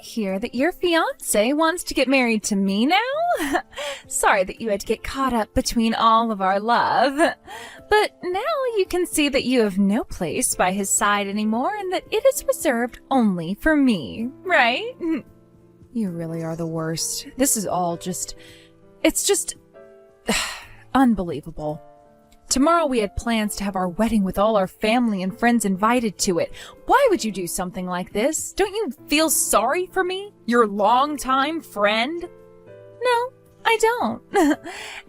hear that your fiancé wants to get married to me now? Sorry that you had to get caught up between all of our love. But now you can see that you have no place by his side anymore and that it is reserved only for me, right? You really are the worst. This is all it's just unbelievable. Tomorrow we had plans to have our wedding with all our family and friends invited to it. Why would you do something like this? Don't you feel sorry for me, your longtime friend? No, I don't.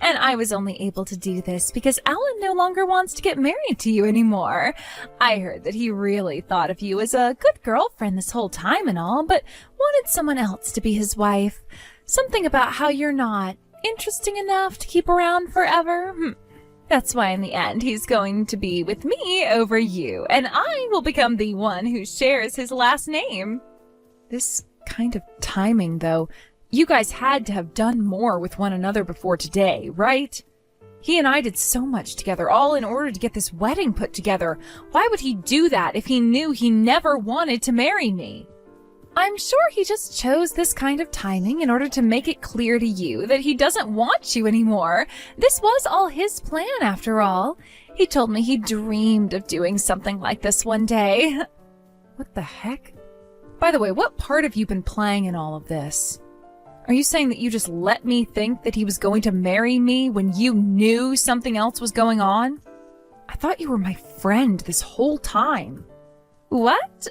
And I was only able to do this because Alan no longer wants to get married to you anymore. I heard that he really thought of you as a good girlfriend this whole time and all, but wanted someone else to be his wife. Something about how you're not interesting enough to keep around forever. That's why in the end he's going to be with me over you, and I will become the one who shares his last name. This kind of timing, though. You guys had to have done more with one another before today, right? He and I did so much together, all in order to get this wedding put together. Why would he do that if he knew he never wanted to marry me? I'm sure he just chose this kind of timing in order to make it clear to you that he doesn't want you anymore. This was all his plan, after all. He told me he dreamed of doing something like this one day. What the heck? By the way, what part have you been playing in all of this? Are you saying that you just let me think that he was going to marry me when you knew something else was going on? I thought you were my friend this whole time. What?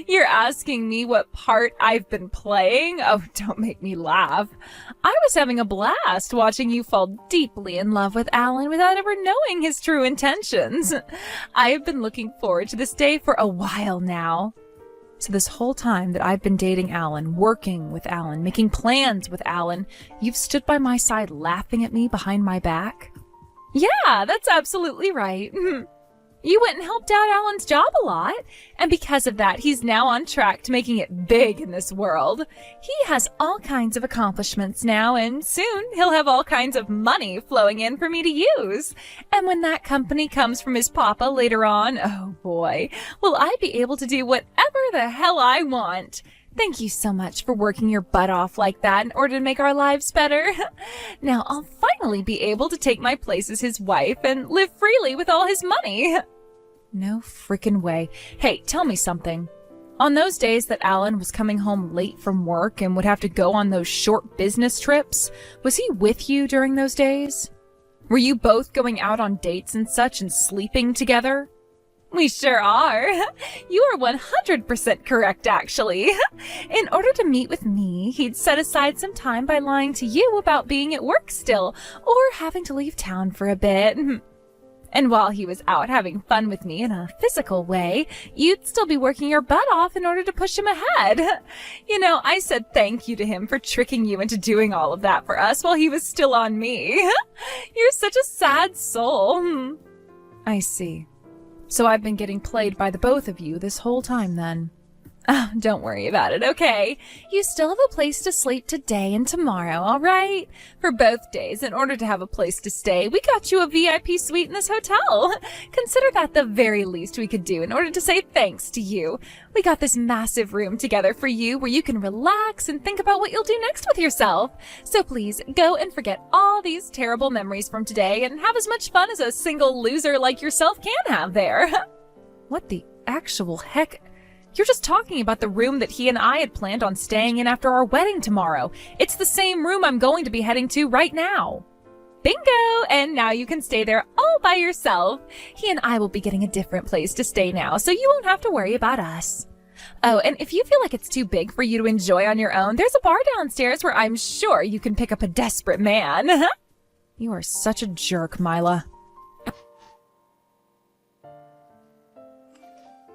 You're asking me what part I've been playing? Oh, don't make me laugh. I was having a blast watching you fall deeply in love with Alan without ever knowing his true intentions. I have been looking forward to this day for a while now. So this whole time that I've been dating Alan, working with Alan, making plans with Alan, you've stood by my side laughing at me behind my back? Yeah, that's absolutely right. You went and helped out Alan's job a lot, and because of that, he's now on track to making it big in this world. He has all kinds of accomplishments now, and soon he'll have all kinds of money flowing in for me to use. And when that company comes from his papa later on, oh boy, will I be able to do whatever the hell I want. Thank you so much for working your butt off like that in order to make our lives better. Now I'll finally be able to take my place as his wife and live freely with all his money. No frickin' way. Hey, tell me something. On those days that Alan was coming home late from work and would have to go on those short business trips, was he with you during those days? Were you both going out on dates and such and sleeping together? We sure are. You are 100% correct, actually. In order to meet with me, he'd set aside some time by lying to you about being at work still, or having to leave town for a bit. And while he was out having fun with me in a physical way, you'd still be working your butt off in order to push him ahead. You know, I said thank you to him for tricking you into doing all of that for us while he was still on me. You're such a sad soul. I see. So I've been getting played by the both of you this whole time then. Oh, don't worry about it, okay? You still have a place to sleep today and tomorrow, all right? For both days, in order to have a place to stay, we got you a VIP suite in this hotel. Consider that the very least we could do in order to say thanks to you. We got this massive room together for you where you can relax and think about what you'll do next with yourself. So please, go and forget all these terrible memories from today and have as much fun as a single loser like yourself can have there. What the actual heck? You're just talking about the room that he and I had planned on staying in after our wedding tomorrow. It's the same room I'm going to be heading to right now. Bingo! And now you can stay there all by yourself. He and I will be getting a different place to stay now, so you won't have to worry about us. Oh, and if you feel like it's too big for you to enjoy on your own, there's a bar downstairs where I'm sure you can pick up a desperate man. You are such a jerk, Mila.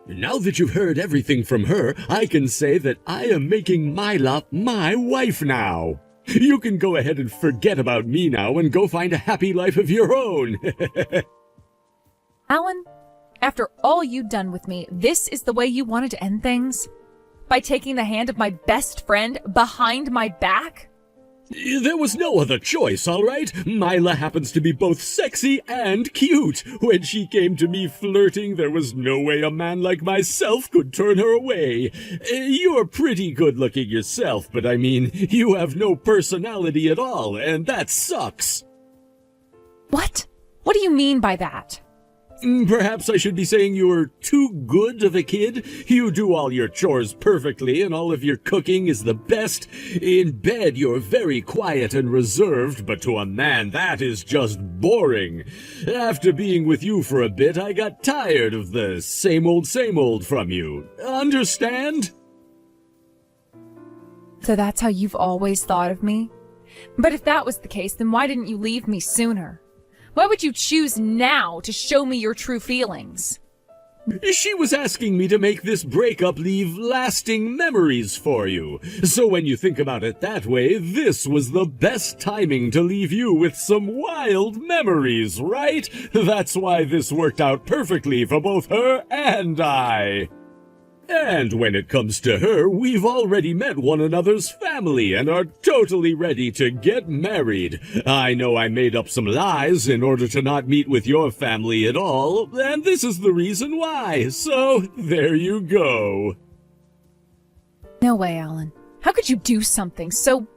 Now that you've heard everything from her, I can say that I am making Mila my wife now. You can go ahead and forget about me now and go find a happy life of your own. Alan, after all you've done with me, this is the way you wanted to end things? By taking the hand of my best friend behind my back? There was no other choice, all right? Mila happens to be both sexy and cute. When she came to me flirting, there was no way a man like myself could turn her away. You're pretty good looking yourself, but I mean, you have no personality at all, and that sucks. What? What do you mean by that? Perhaps I should be saying you're too good of a kid. You do all your chores perfectly, and all of your cooking is the best. In bed, you're very quiet and reserved, but to a man, that is just boring. After being with you for a bit, I got tired of the same old from you. Understand? So that's how you've always thought of me? But if that was the case, then why didn't you leave me sooner? Why would you choose now to show me your true feelings? She was asking me to make this breakup leave lasting memories for you. So when you think about it that way, this was the best timing to leave you with some wild memories, right? That's why this worked out perfectly for both her and I. And when it comes to her, we've already met one another's family and are totally ready to get married. I know I made up some lies in order to not meet with your family at all, and this is the reason why. So, there you go. No way, Alan. How could you do something so...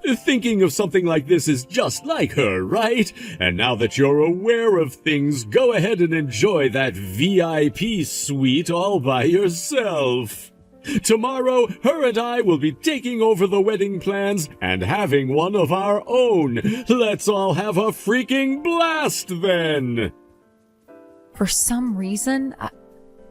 Thinking of something like this is just like her, right? And now that you're aware of things, go ahead and enjoy that VIP suite all by yourself. Tomorrow, her and I will be taking over the wedding plans and having one of our own. Let's all have a freaking blast then! For some reason,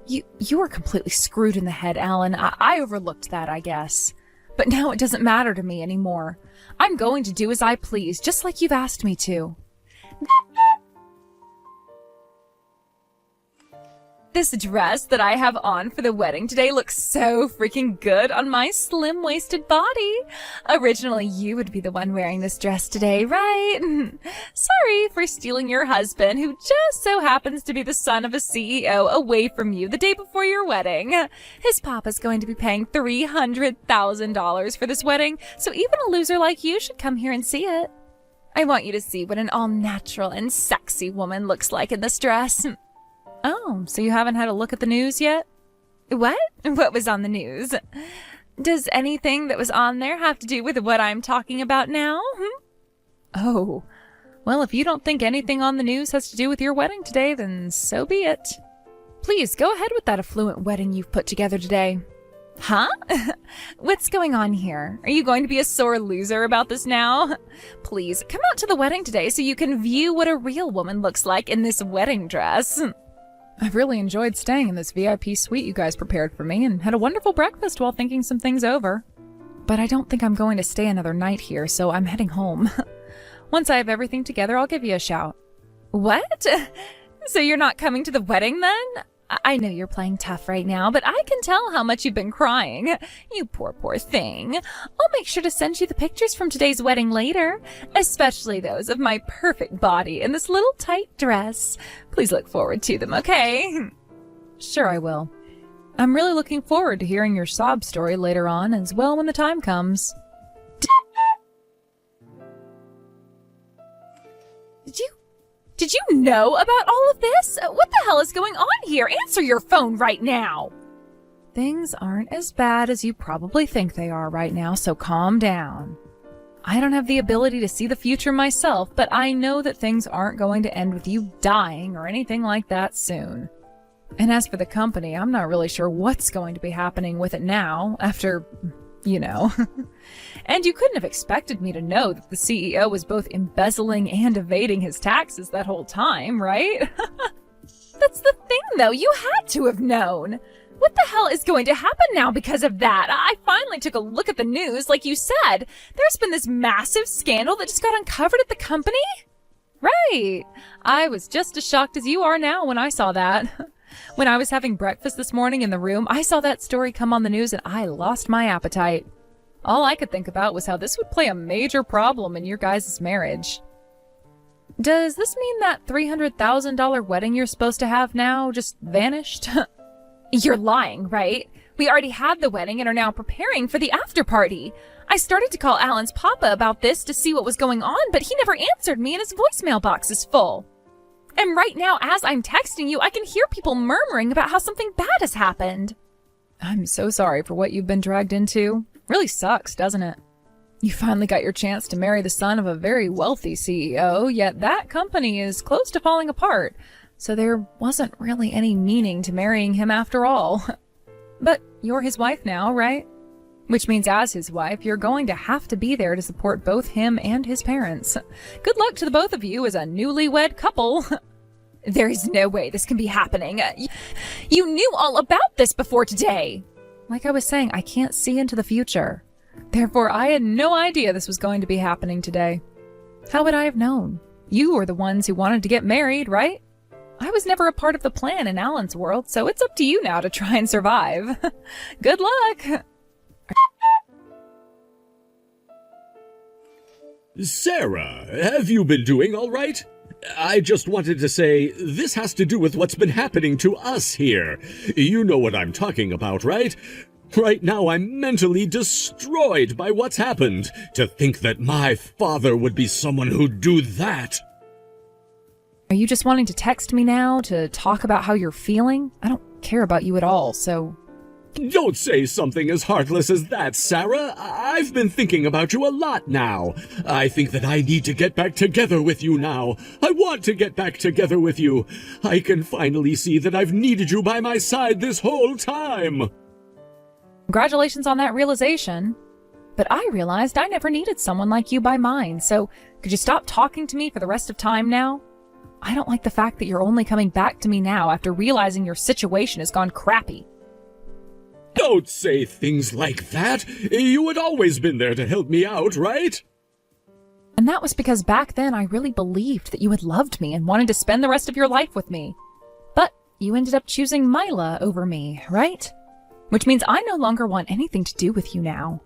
you are completely screwed in the head, Alan. I overlooked that, I guess. But now it doesn't matter to me anymore. I'm going to do as I please, just like you've asked me to. This dress that I have on for the wedding today looks so freaking good on my slim-waisted body. Originally, you would be the one wearing this dress today, right? Sorry for stealing your husband, who just so happens to be the son of a CEO, away from you the day before your wedding. His papa's going to be paying $300,000 for this wedding, so even a loser like you should come here and see it. I want you to see what an all-natural and sexy woman looks like in this dress. Oh, so you haven't had a look at the news yet? What? What was on the news? Does anything that was on there have to do with what I'm talking about now? Oh, well, if you don't think anything on the news has to do with your wedding today, then so be it. Please, go ahead with that affluent wedding you've put together today. Huh? What's going on here? Are you going to be a sore loser about this now? Please, come out to the wedding today so you can view what a real woman looks like in this wedding dress. I've really enjoyed staying in this VIP suite you guys prepared for me and had a wonderful breakfast while thinking some things over. But I don't think I'm going to stay another night here, so I'm heading home. Once I have everything together, I'll give you a shout. What? So you're not coming to the wedding then? I know you're playing tough right now, but I can tell how much you've been crying. You poor thing. I'll make sure to send you the pictures from today's wedding later, especially those of my perfect body in this little tight dress. Please look forward to them, okay? Sure, I will. I'm really looking forward to hearing your sob story later on as well when the time comes. Did you know about all of this? What the hell is going on here? Answer your phone right now. Things aren't as bad as you probably think they are right now, so calm down. I don't have the ability to see the future myself, but I know that things aren't going to end with you dying or anything like that soon. And as for the company, I'm not really sure what's going to be happening with it now, after, you know. And you couldn't have expected me to know that the CEO was both embezzling and evading his taxes that whole time, right? That's the thing, though. You had to have known. What the hell is going to happen now because of that? I finally took a look at the news, like you said. There's been this massive scandal that just got uncovered at the company? Right. I was just as shocked as you are now when I saw that. When I was having breakfast this morning in the room, I saw that story come on the news and I lost my appetite. All I could think about was how this would play a major problem in your guys' marriage. Does this mean that $300,000 wedding you're supposed to have now just vanished? You're lying, right? We already had the wedding and are now preparing for the after party. I started to call Alan's papa about this to see what was going on, but he never answered me and his voicemail box is full. And right now, as I'm texting you, I can hear people murmuring about how something bad has happened. I'm so sorry for what you've been dragged into. Really sucks, doesn't it? You finally got your chance to marry the son of a very wealthy CEO, yet that company is close to falling apart, so there wasn't really any meaning to marrying him after all. But you're his wife now, right? Which means as his wife, you're going to have to be there to support both him and his parents. Good luck to the both of you as a newlywed couple. There is no way this can be happening. You knew all about this before today. Like I was saying, I can't see into the future. Therefore, I had no idea this was going to be happening today. How would I have known? You were the ones who wanted to get married, right? I was never a part of the plan in Alan's world, so it's up to you now to try and survive. Good luck! Sarah, have you been doing all right? I just wanted to say, this has to do with what's been happening to us here. You know what I'm talking about, right? Right now I'm mentally destroyed by what's happened. To think that my father would be someone who'd do that. Are you just wanting to text me now to talk about how you're feeling? I don't care about you at all, so... Don't say something as heartless as that, Sarah. I've been thinking about you a lot now. I think that I need to get back together with you now. I want to get back together with you. I can finally see that I've needed you by my side this whole time. Congratulations on that realization. But I realized I never needed someone like you by mine, so could you stop talking to me for the rest of time now? I don't like the fact that you're only coming back to me now after realizing your situation has gone crappy. Don't say things like that. You had always been there to help me out, right? And that was because back then I really believed that you had loved me and wanted to spend the rest of your life with me. But you ended up choosing Mila over me, right? Which means I no longer want anything to do with you now.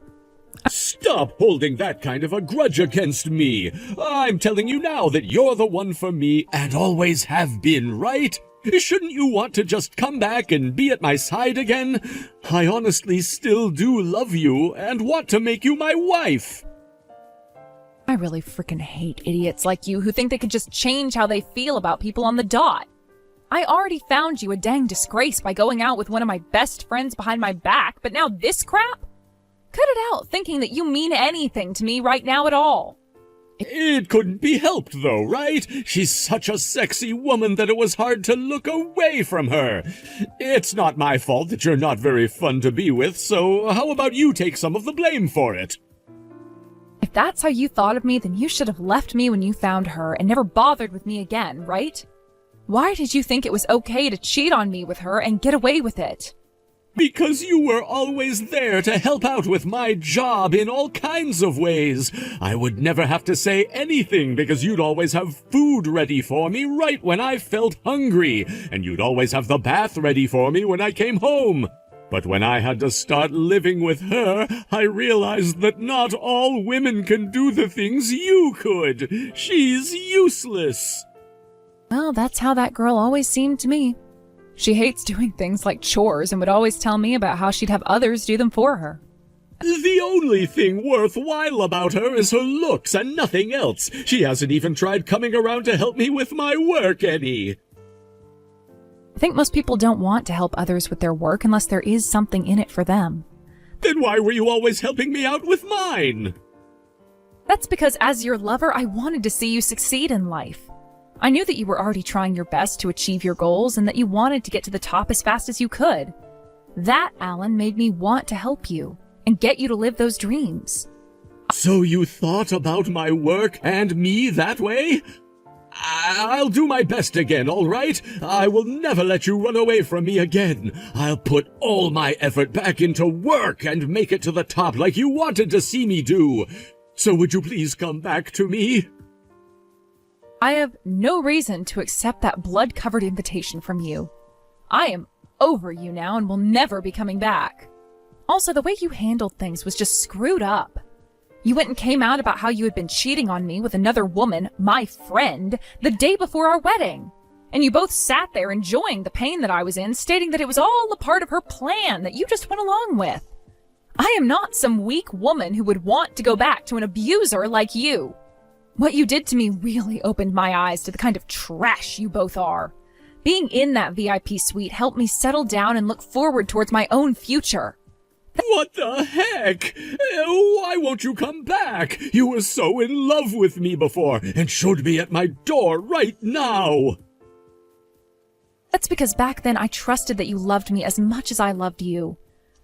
Stop holding that kind of a grudge against me. I'm telling you now that you're the one for me and always have been, right? Shouldn't you want to just come back and be at my side again? I honestly still do love you and want to make you my wife. I really freaking hate idiots like you who think they could just change how they feel about people on the dot. I already found you a dang disgrace by going out with one of my best friends behind my back, but now this crap? Cut it out thinking that you mean anything to me right now at all. It couldn't be helped, though, right? She's such a sexy woman that it was hard to look away from her. It's not my fault that you're not very fun to be with, so how about you take some of the blame for it? If that's how you thought of me, then you should have left me when you found her and never bothered with me again, right? Why did you think it was okay to cheat on me with her and get away with it? Because you were always there to help out with my job in all kinds of ways. I would never have to say anything because you'd always have food ready for me right when I felt hungry, and you'd always have the bath ready for me when I came home. But when I had to start living with her, I realized that not all women can do the things you could. She's useless. Well, that's how that girl always seemed to me. She hates doing things like chores and would always tell me about how she'd have others do them for her. The only thing worthwhile about her is her looks and nothing else. She hasn't even tried coming around to help me with my work any. I think most people don't want to help others with their work unless there is something in it for them. Then why were you always helping me out with mine? That's because as your lover, I wanted to see you succeed in life. I knew that you were already trying your best to achieve your goals and that you wanted to get to the top as fast as you could. That, Alan, made me want to help you and get you to live those dreams. So you thought about my work and me that way? I'll do my best again, all right? I will never let you run away from me again. I'll put all my effort back into work and make it to the top like you wanted to see me do. So would you please come back to me? I have no reason to accept that blood-covered invitation from you. I am over you now and will never be coming back. Also, the way you handled things was just screwed up. You went and came out about how you had been cheating on me with another woman, my friend, the day before our wedding. And you both sat there enjoying the pain that I was in, stating that it was all a part of her plan that you just went along with. I am not some weak woman who would want to go back to an abuser like you. What you did to me really opened my eyes to the kind of trash you both are. Being in that VIP suite helped me settle down and look forward towards my own future. What the heck? Why won't you come back? You were so in love with me before and should be at my door right now. That's because back then I trusted that you loved me as much as I loved you.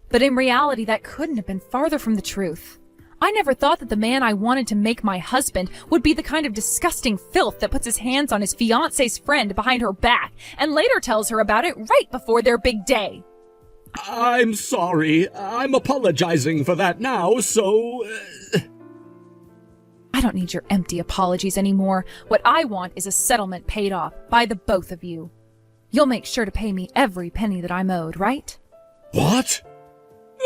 But in reality, that couldn't have been farther from the truth. I never thought that the man I wanted to make my husband would be the kind of disgusting filth that puts his hands on his fiancé's friend behind her back and later tells her about it right before their big day. I'm sorry. I'm apologizing for that now, so... I don't need your empty apologies anymore. What I want is a settlement paid off by the both of you. You'll make sure to pay me every penny that I'm owed, right? What?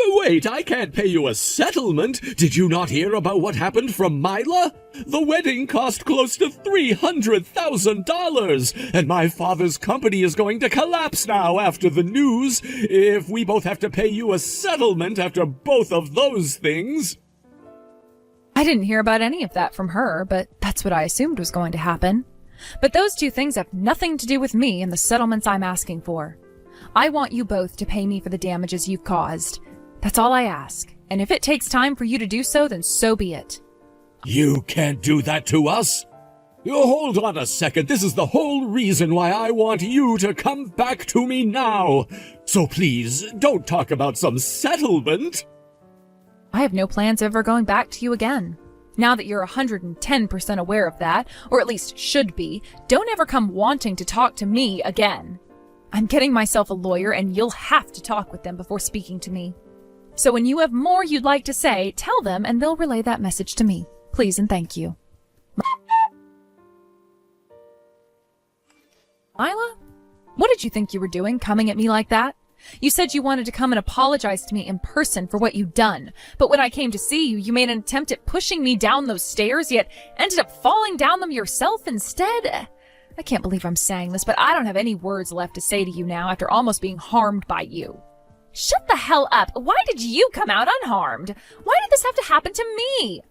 Wait, I can't pay you a settlement. Did you not hear about what happened from Mila? The wedding cost close to $300,000, and my father's company is going to collapse now after the news. If we both have to pay you a settlement after both of those things... I didn't hear about any of that from her, but that's what I assumed was going to happen. But those two things have nothing to do with me and the settlements I'm asking for. I want you both to pay me for the damages you've caused. That's all I ask, and if it takes time for you to do so, then so be it. You can't do that to us. Hold on a second. This is the whole reason why I want you to come back to me now. So please, don't talk about some settlement. I have no plans of ever going back to you again. Now that you're 110% aware of that, or at least should be, don't ever come wanting to talk to me again. I'm getting myself a lawyer, and you'll have to talk with them before speaking to me. So when you have more you'd like to say, tell them and they'll relay that message to me. Please and thank you. Mila? What did you think you were doing, coming at me like that? You said you wanted to come and apologize to me in person for what you'd done, but when I came to see you, you made an attempt at pushing me down those stairs, yet ended up falling down them yourself instead. I can't believe I'm saying this, but I don't have any words left to say to you now after almost being harmed by you. Shut the hell up! Why did you come out unharmed? Why did this have to happen to me?